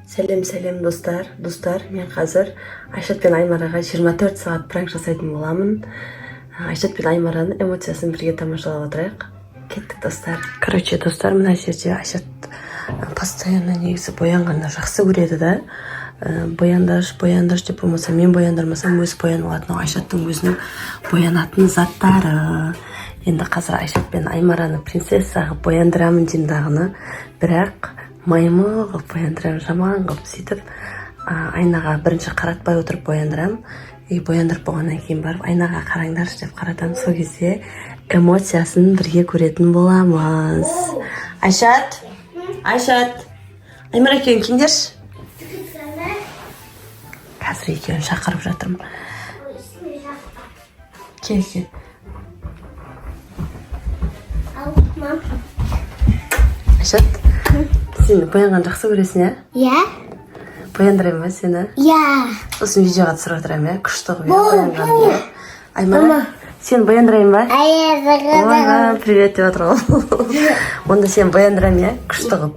Сәлем достар, мен қазір Айшат пен Аймараға 24 сағат пранк жасайтын боламын. Айшат пен Аймараның эмоциясын бірге тамашалап отырайық. Кеттік достар. Короче, достар, мына жерде Айшат постоянно негізі боянғанда жақсы көреді да. Бояндырыш деп болмаса, мен бояндырмасам өзі боянылатын. Айшаттың өзінің боянатын заттары. Енді қазір Айшат пен Аймараны принцесса қылып бояндырамын деймін, бірақ маймыл қылып бояндырамын, жаман қылып сөйтіп айнаға бірінші қаратпай отырып бояндырамын. Бояндырып болғаннан кейін барып айнаға қараңдаршы деп қаратамын. Сол кезде эмоциясын бірге көретін боламыз. Айшат, Аймара екеуін келіңдерші. Қазір екеуін шақырып жатырмын. Кел. Айшат, сен боянған жақсы көресің, иә? Иә. Бояндырайын ба сені? Иә. Сосын видеоға түсіріп отырайын, күшті қылып боянған. Аймара, сен бояндырайын ба? Ойға, привет деп отыр ғой. Онда сен бояндырайын, күшті қылып.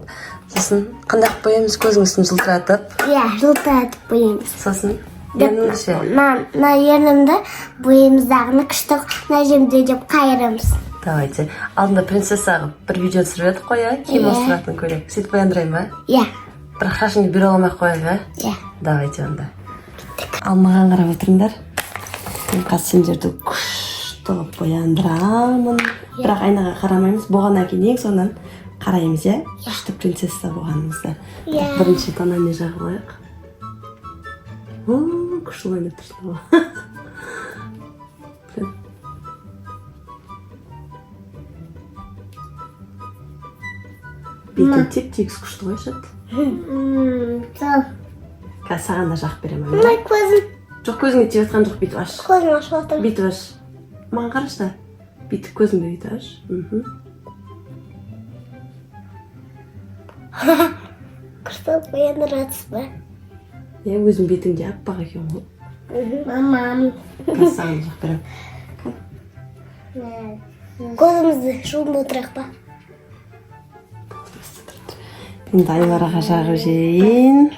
Сосын қандай боямыз, көзің үстін жылтыратып? Иә, жылтыратып боямыз. Сосын ерніңді ше? Мына ернімді бойымыздағыны күшті мына жерде деп қайырамыз. Давайте. Алдында принцесса қылып бір видео түсіріп едік қой, киім ауыстыратын көрейік. Сөйтіп бояндырайын ба? Иә. Бірақ шашыңды бере алмай қояйық, Иә. Давайте онда. Ал маған қарап отырыңдар. Мен қазір сендерді күшті қылып бояндырамын. Бірақ айнаға қарамаймыз. Болғаннан кейін ең соңынан қараймыз, иә? Күшті принцесса болғанымызды. Бірінші тонаны жағылайық. Күшті ойнап тұрсың ғой. Бетін теп-тегіс күшті ғой, Айшат. Сол. Қазір саған да жағып беремін. Мына көзім. Жоқ, көзіңе тиіп жатқан жоқ, бүйтіп аш. Көзім ашып отыр. Бүйтіп аш. Маған қарашы да. Бүйтіп көзіңді бүйтіп аш. Күшті бояндыратсыз ба? Өзің бетіңде аппақ екен ғой. Мамам. Қазір саған да жағып беремін. Көзімізді жуып отырайық ба? Енді Аймараға жағып жейін.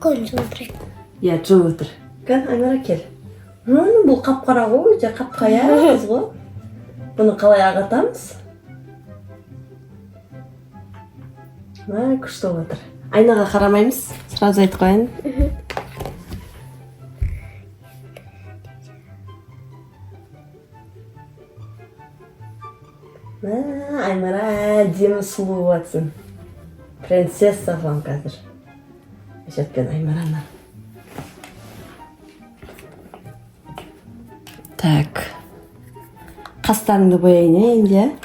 Көзін жуып отырайық. Иә, жуып отыр. Аймара кел. Бұл қап-қара ғой, өте қап-қая қыз ғой. Бұны қалай ағатамыз? Күшті отыр. Айнаға қарамаймыз. Сразу айтып қояйын. Аймара әдемі сұлу болатсың. Принцесса қылам қазір. Айшат пен Аймараны. Так. Қастарыңды бояйын, енді?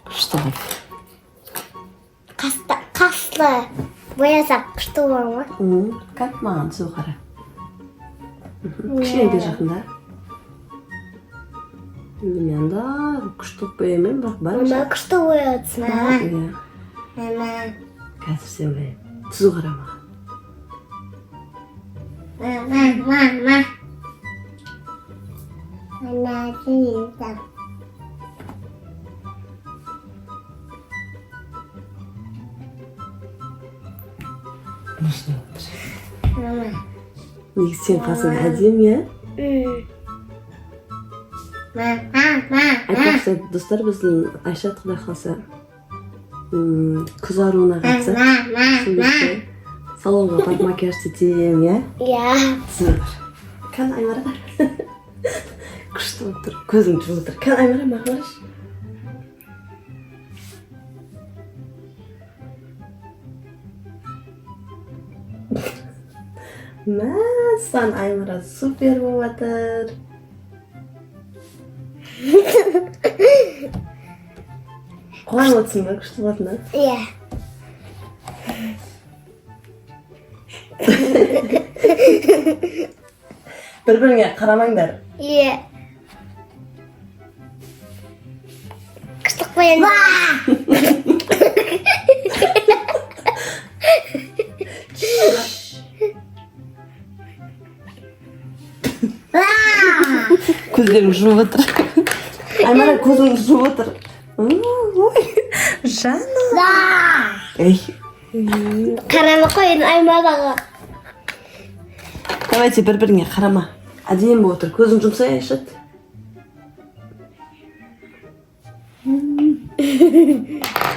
Күшті қылып. Қасты боясақ күшті бола ма? Как маған түсу қара. Кішкене жақында. Мен да күшті боямын, бірақ бар. Мама күшті боятсың, Иә. Мама. Қазір сен бояйын. Түсу қара маған. Мама. Мама, сен. Мама. Неге сен қасың әдемі, иә? Айтпақшы, достар, біздің Айшат құдай қаласа күз аруына қатысып, салонға барып макияж істетем, иә? Иә. Түсі бар. Қан Аймара. Күшті отыр, көзің жуып отыр. Қан Аймара, маған қарашы. Мәссаған Аймара супер болып жатыр. Қуанып отырсың ба, күшті болатына? Иә. Бір-біріңе қарамаңдар. Иә. Күшті бояндырайық. Көздерің жуып отыр. Аймара көзің жуып отыр. Ой, жаным. Да. Ей, Қарама қойын Аймараға. Давайте бір-біріңе қарама. Әдемі болып отыр. Көзің жұмсай, Айшат.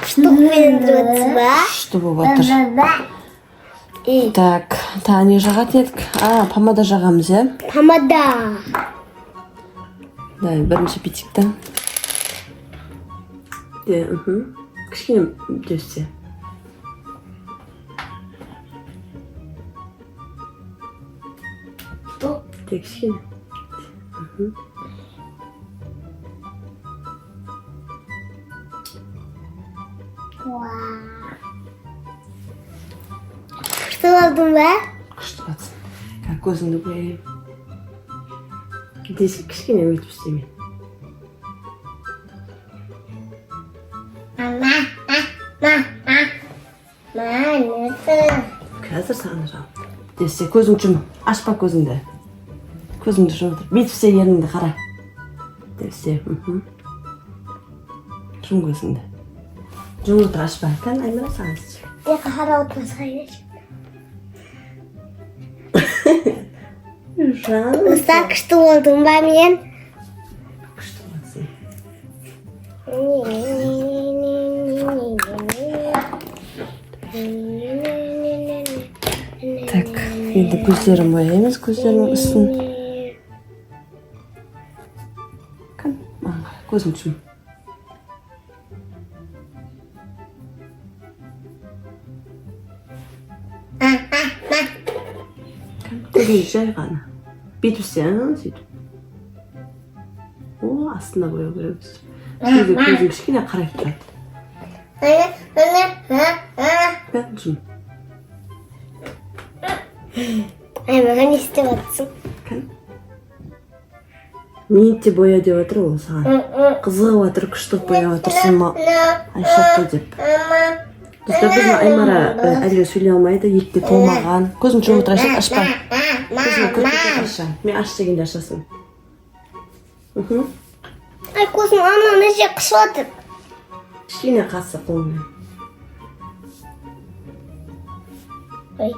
Штук беріндіріп ба? Күшті болып отыр. Так, не жағатын едік? Помада жағамыз, иә? Помада. Бірінші битикті. Кішкене дөсте. Кішкене. Күшті болдың ба? Күшті батсын. Көзіңді қойайын. Десіп кішкене өйтіп істемен. Қазір саған жауап. Десе көзің жұм. Ашпа көзіңді. Көзіңді жұм отыр. Бүйтіпсе еріңді қара. Десе. Жұм көзіңді. Жұм отыр, ашпа. Кән Аймара саған істе. Екі қара отырса еш. Достар, күшті болдың ба мен? Күшті болсын. Так, енді көздерін бояймыз, көздерінің үстін. Кән, көзің жұм. Көзің жай ғана. Бүйтіпсе, сөйтіп. Астына бояу көреміз. Көзің кішкене қарайып тұрады. Кән, жұм. Аймаға не істеп атсың? Кән. Ниетте боя деп отыр ол саған. Қызығып отыр, күшті бояп отырсың ма? Айшатты деп. Достар, біздің Аймара әлі сөйлей алмайды, екте толмаған. Көзің жұм отыр, Айшат, ашпа. Көзіңі көрпетіп аша. Мен аш дегенде ашасың. Ай, көзім ананы же қышып отыр. Кішкене қасы қолымен. Ой,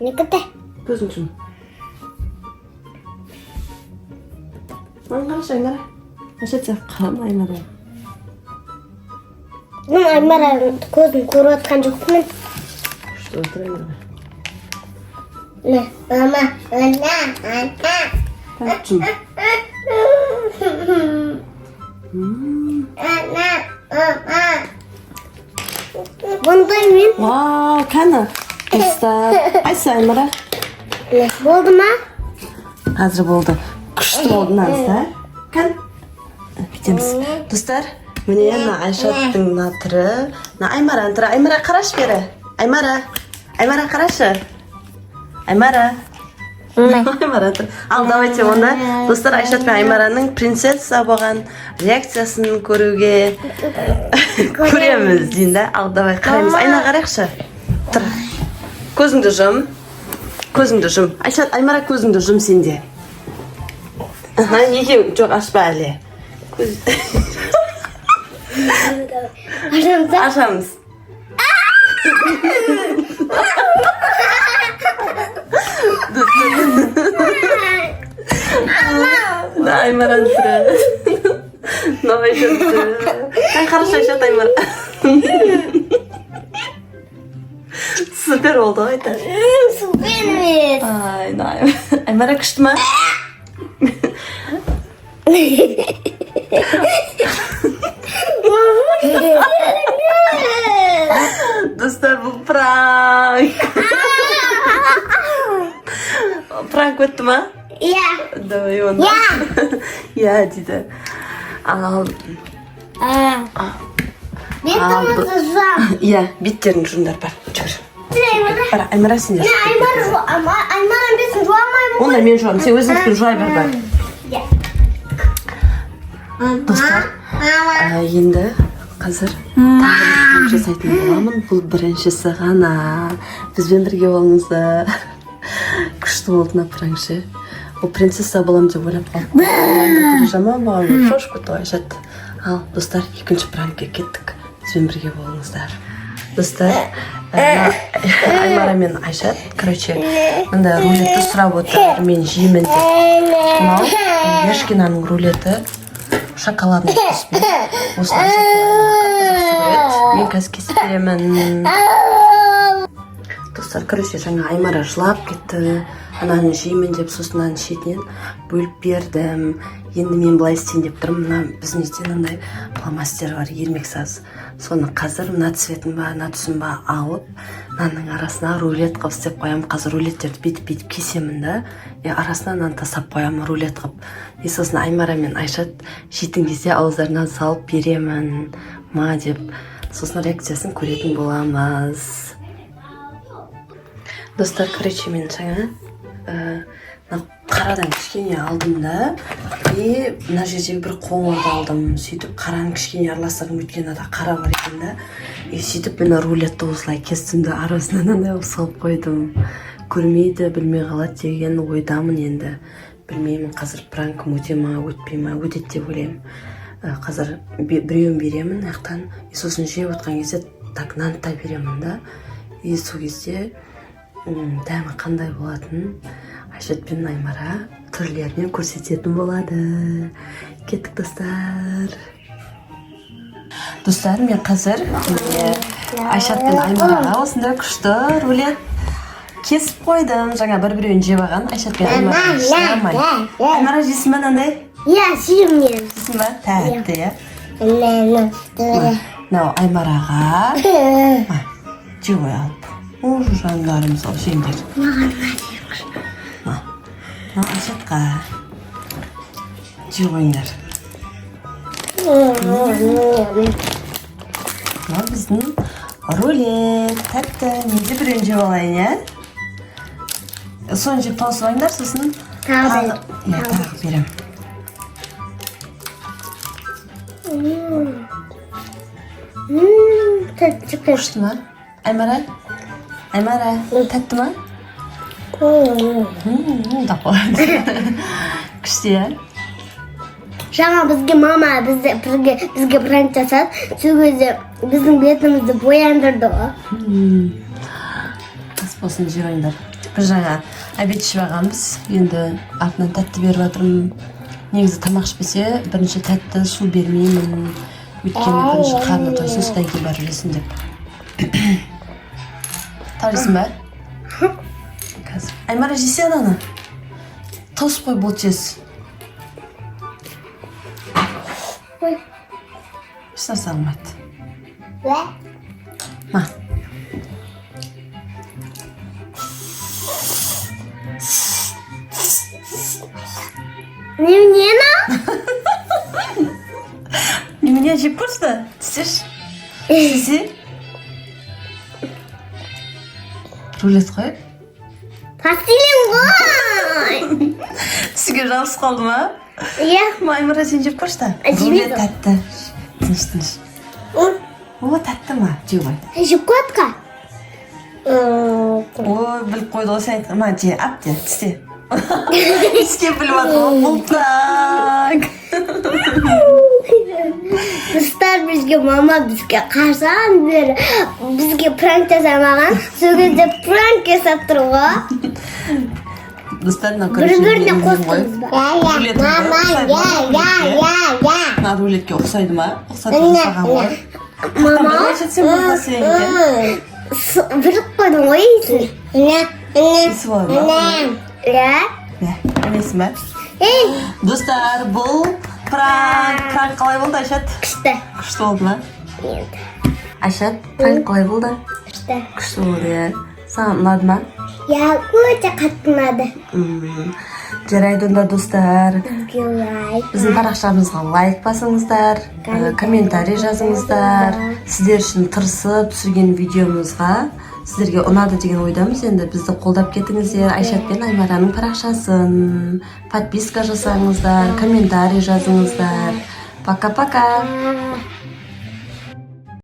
не кіті? Көзің жұм. Маған қарашы, Аймара. Айшат, сен қарама Аймара. Мен Аймараның көзін көріп отқан жоқпын. Күшті отыр Аймара. Мама, Кән, жұм. Бұндай мен. Вау, кәні. Достар. Айсы Аймара. Болды ма? Қазір болды. Күшті болды наздар. Кән. Бітеміз. Достар, міне Айшаттың натыры. Аймараның түрі. Аймара қараш бері. Аймара қарашы. Аймара. Аймара тұр. Ал, давайте оны. Достар, Айшат пен Аймараның принцесса болған реакциясын көруге көреміз дейін. Ал, давай қараймыз. Айна қарайықшы. Тұр. Көзіңді жұм. Көзіңді жұм. Айшат, Аймара көзіңді жұм сенде. Неге жоқ ашпа әлі. Ашамыз. Аймараның түрі. Айшат түрі. Қарашы Айшат, Аймара. Супер oldu ayda. Süpermiş. Aynen. Аймара күшті ма? Dostlar, bu prank. Prank өтті ма? Ya. Давай onu. Ya dedi. Al. Ben tanıtacağım. Ya, bitlerin şunlar бар. Жүр. Бар, Аймара сендер. Аймара бесін жуамаймын. Онда мен жуамын. Сен өзіңізбен жуай бер бар. Достар, енді қазір тағы жасайтын боламын. Бұл біріншісі ғана. Бізбен бірге болыңыздар. Күшті болды на пранкші. Ол принцесса боламын деп ойлап қалдым. Жаман болған шошку той Айшат. Ал, достар, екінші пранкке кеттік. Бізбен бірге болыңыздар. достар, Аймара мен Айшат, короче, мында рулетті сұрап отыр, мен жеймін деп. Мынау Яшкинаның рулеті, шоколадный түспен. Осы Айшат мен қазір кесіп беремін. Достар, короче, жаңа Аймара жылап кетті. Ананы жеймін деп, сосын аның шетінен бөліп бердім. Енді мен былай істейін деп тұрмын. Мына біздің үйде мынандай фломастер бар, ермек саз. Соны қазір мына цветін ба, мына түсін ба алып, нанның арасына рулет қылып істеп қоямын. Қазір рулеттерді бүйтіп кесемін да, арасына нан тастап қоямын рулет қылып. Сосын Аймара мен Айшат жейтін кезде ауыздарына салып беремін ма деп. Сосын реакциясын көретін боламыз. Достар, короче, мен жаңа қарадан кішкене алдым да, мына жердегі бір қоңырды алдым. Сөйтіп қараны кішкене араластырдым, өйткені ада қара бар екен да. Сөйтіп мына рулетті осылай кестім да, арасына мынандай салып қойдым. Көрмейді, білмей қалады деген ойдамын енді. Білмеймін, қазір пранкым өте ма, өтпей ма, өтеді деп ойлаймын. Қазір біреуін беремін, аяқтан, сосын жеп отқан кезде так нантай беремін да. Сол кезде дәмі қандай болатын Айшат пен Аймара түрлерінен көрсететін болады. Кеттік, достар. Достар, мен қазір Айшат пен Аймараға осындай күшті рулет кесіп қойдым. Жаңа бір-біреуін жеп алған Айшат пен Аймара жинамай. Аймара жейсің ба мынандай? Иә, жеймін мен. Жейсің ба? Тәтті, иә? Мынау Аймараға жей қой алып. Жандарымыз ал жеңдер. Мынау Айшатқа жей қойыңдар. Мынау біздің рулет, тәтті. Менде біреуін жеп алайын, иә? Соны жеп тауысып алыңдар, сосын тағы берем. Күшті ма? Аймара? Аймара, тәтті ма? Күшті, иә? Жаңа бізге мама бізге пранк жасады. Сол кезде біздің бетімізді бояндырды ғой. Қас болсын, жеп алыңдар. Біз жаңа обед ішіп алғанбыз. Енді артынан тәтті беріп жатырмын. Негізі тамақ ішпесе, бірінші тәтті су бермеймін. Өйткені бірінші қарны тойсын, содан кейін бәрі жесін деп. Тарисың ба? Аймара, жесе ананы. Тосып қой, бұл жес. Ешнәрсе алмайды. Ма. Неменені? Немене жеп көрсі? Тістеш? Тістесе? Рулет қой? Пастилем ғой! Түсіге жабыс қалды ма? Иә. Аймара, сен жеп көрші? Рулет тәтті. Тыныш. О, тәтті ма? Жей қой. Жеп көтқа? Ой, біліп қойды ғой сен айтқан. Ма, же, ап де, тісте. Тісте біліп атыр, бұл пранк. Достар, бізге мама бізге қарсан бері бізге пранк жасамаған. Сол кезде пранк жасап тұр ғой. Достар, мына көрші бір-біріне қостыңыз ба? Мына рулетке ұқсайды ма? Ұқсады ұқсаған ғой. Мама, біліп қойдың ғой есін. Есі болады ма? Емесің ба? Достар, бұл пранк қалай болды, Айшат? Күшті. Күшті болды ма? Айшат, пранк қалай болды? Күшті. Күшті болды, иә. Саған ұнады ма? Я, өте қатты ұнады. Жарайды онда, достар. Лайк. Біздің парақшамызға лайк басыңыздар, комментарий жазыңыздар. Сіздер үшін тырысып түсірген видеомызға сіздерге ұнады деген ойдамыз. Енді бізді қолдап кетіңіздер. Айшат пен Аймараның парақшасын подписка жасаңыздар, комментарий жазыңыздар. Пока-пока.